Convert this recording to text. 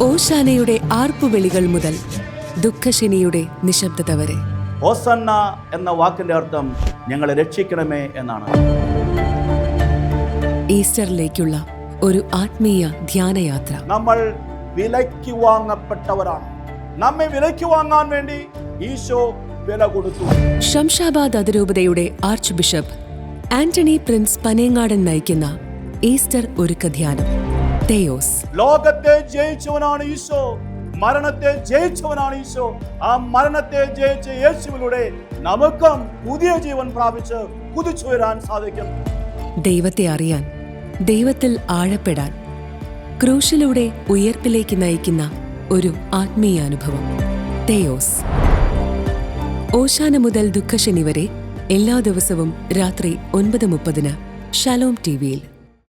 ഓശാനയുടെ ആർപ്പുവിളികൾ മുതൽ ദുഃഖശനിയുടെ നിശബ്ദത വരെ. ഹോസന്ന എന്ന വാക്കിന്റെ അർത്ഥം ഞങ്ങളെ രക്ഷിക്കണമേ എന്നാണ്. ഈസ്റ്ററിലേക്കുള്ള ഒരു ആത്മീയ ധ്യാനയാത്ര. നമ്മൾ വിലയ്ക്ക് വാങ്ങപ്പെട്ടവരാണ്. നമ്മെ വിലയ്ക്ക് വാങ്ങാൻ വേണ്ടി ഈശോ വില കൊടുത്തു. ശംഷാബാദ് അതിരൂപതയുടെ ആർച്ച് ബിഷപ്പ് ആന്റണി പ്രിൻസ് പനേങ്ങാടൻ നയിക്കുന്ന ഈസ്റ്റർ ഒരുക്ക ധ്യാനം. തെയോസ്. ലോകത്തെ ജയിച്ചവനാണ് ഈശോ, മരണത്തെ ജയിച്ചവനാണ് ഈശോ. ആ മരണത്തെ ജയിച്ച യേശുവിലൂടെ നമുക്കും പുതിയ ജീവൻ പ്രാപിച്ച് കുതിച്ചുയരാൻ സാധിക്കും. ദൈവത്തെ അറിയാൻ, ദൈവത്തിൽ ആഴപ്പെടാൻ, ക്രൂശിലൂടെ ഉയർപ്പിലേക്ക് നയിക്കുന്ന ഒരു ആത്മീയാനുഭവം. തെയോസ്. ഓശാന മുതൽ ദുഃഖശനി വരെ എല്ലാ ദിവസവും രാത്രി 9:30 ഷലോം ടിവിയിൽ.